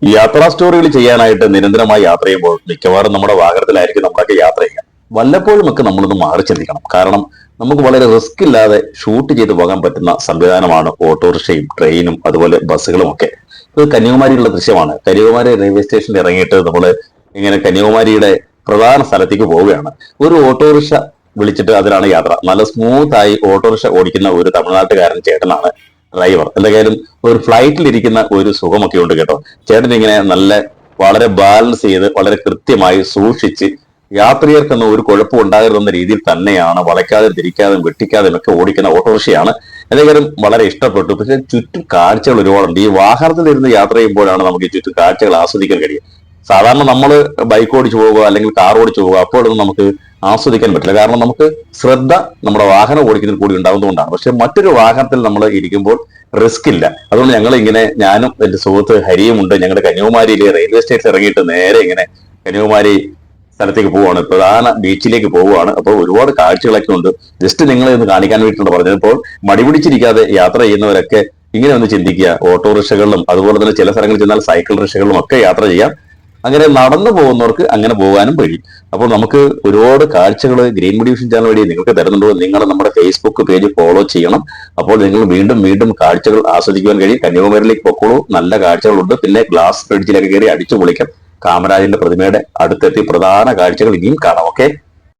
ഈ യാത്രാ സ്റ്റോറികൾ ചെയ്യാനായിട്ട് നിരന്തരമായി യാത്ര ചെയ്യുമ്പോൾ മിക്കവാറും നമ്മുടെ വാഹനത്തിലായിരിക്കും നമ്മളൊക്കെ യാത്ര ചെയ്യുക. വല്ലപ്പോഴും ഒക്കെ നമ്മളൊന്ന് മാറി ചിന്തിക്കണം. കാരണം നമുക്ക് വളരെ റിസ്ക് ഇല്ലാതെ ഷൂട്ട് ചെയ്ത് പോകാൻ പറ്റുന്ന സംവിധാനമാണ് ഓട്ടോറിക്ഷയും ട്രെയിനും അതുപോലെ ബസ്സുകളും ഒക്കെ. ഇത് കന്യാകുമാരിയിലുള്ള ദൃശ്യമാണ്. കന്യാകുമാരി റെയിൽവേ സ്റ്റേഷനിൽ ഇറങ്ങിയിട്ട് നമ്മൾ ഇങ്ങനെ കന്യാകുമാരിയുടെ പ്രധാന സ്ഥലത്തേക്ക് പോവുകയാണ്. ഒരു ഓട്ടോറിക്ഷ വിളിച്ചിട്ട് അതിലാണ് യാത്ര. നല്ല സ്മൂത്ത് ആയി ഓട്ടോറിക്ഷ ഓടിക്കുന്ന ഒരു തമിഴ്നാട്ടുകാരൻ ചേട്ടനാണ് ഡ്രൈവർ. എന്തായാലും ഒരു ഫ്ലൈറ്റിൽ ഇരിക്കുന്ന ഒരു സുഖമൊക്കെ ഉണ്ട് കേട്ടോ. ചേട്ടൻ ഇങ്ങനെ നല്ല വളരെ ബാലൻസ് ചെയ്ത് വളരെ കൃത്യമായി സൂക്ഷിച്ച് യാത്രികർക്കൊന്നും ഒരു കുഴപ്പം ഉണ്ടാകരുതെന്ന രീതിയിൽ തന്നെയാണ് വളയ്ക്കാതെ തിരിക്കാതെ വെട്ടിക്കാതെ ഒക്കെ ഓടിക്കുന്ന ഓട്ടോറിക്ഷയാണ്. എന്തായാലും വളരെ ഇഷ്ടപ്പെട്ടു. പക്ഷെ ചുറ്റും കാഴ്ചകൾ ഒരുപാടുണ്ട്. ഈ വാഹനത്തിൽ ഇരുന്ന് യാത്ര ചെയ്യുമ്പോഴാണ് നമുക്ക് ഈ ചുറ്റും കാഴ്ചകൾ ആസ്വദിക്കാൻ കഴിയും. സാധാരണ നമ്മൾ ബൈക്ക് ഓടിച്ചു പോവുക അല്ലെങ്കിൽ കാർ ഓടിച്ചു പോവുക അപ്പോഴൊന്നും നമുക്ക് ആസ്വദിക്കാൻ പറ്റില്ല. കാരണം നമുക്ക് ശ്രദ്ധ നമ്മുടെ വാഹനം ഓടിക്കുന്നതിൽ കൂടി ഉണ്ടാകുന്നതുകൊണ്ടാണ്. പക്ഷെ മറ്റൊരു വാഹനത്തിൽ നമ്മൾ ഇരിക്കുമ്പോൾ റിസ്ക് ഇല്ല. അതുകൊണ്ട് ഞങ്ങൾ ഇങ്ങനെ ഞാനും എന്റെ സുഹൃത്ത് ഹരിയും ഉണ്ട്. ഞങ്ങളുടെ കന്യാകുമാരിയിലെ റെയിൽവേ സ്റ്റേഷൻ ഇറങ്ങിയിട്ട് നേരെ ഇങ്ങനെ കന്യാകുമാരി സ്ഥലത്തേക്ക് പോവുകയാണ്. പ്രധാന ബീച്ചിലേക്ക് പോവുകയാണ്. അപ്പോൾ ഒരുപാട് കാഴ്ചകളൊക്കെ ഉണ്ട്. ജസ്റ്റ് നിങ്ങളെ ഒന്ന് കാണിക്കാൻ വേണ്ടിയിട്ടുണ്ട് പറഞ്ഞപ്പോൾ മടിപിടിച്ചിരിക്കാതെ യാത്ര ചെയ്യുന്നവരൊക്കെ ഇങ്ങനെ ഒന്ന് ചിന്തിക്കുക. ഓട്ടോറിക്ഷകളിലും അതുപോലെ തന്നെ ചില സ്ഥലങ്ങളിൽ ചെന്നാൽ സൈക്കിൾ റിക്ഷകളിലും ഒക്കെ യാത്ര ചെയ്യാം. അങ്ങനെ നടന്നു പോകുന്നവർക്ക് അങ്ങനെ പോകാനും കഴിയും. അപ്പോൾ നമുക്ക് ഒരുപാട് കാഴ്ചകൾ ഗ്രീൻ മീഡിയ ചാനൽ വഴി നിങ്ങൾക്ക് തരുന്നുണ്ടോ. നിങ്ങൾ നമ്മുടെ ഫേസ്ബുക്ക് പേജ് ഫോളോ ചെയ്യണം. അപ്പോൾ നിങ്ങൾ വീണ്ടും വീണ്ടും കാഴ്ചകൾ ആസ്വദിക്കുവാൻ കഴിയും. കന്യാകുമാരിയിലേക്ക് പൊക്കോളൂ, നല്ല കാഴ്ചകളുണ്ട്. പിന്നെ ഗ്ലാസ് ബ്രിഡ്ജിലൊക്കെ കയറി അടിച്ചു പൊളിക്കാം. കാമരാജന്റെ പ്രതിമയുടെ അടുത്തെത്തി പ്രധാന കാഴ്ചകൾ ഇനിയും കാണാം. ഓക്കെ.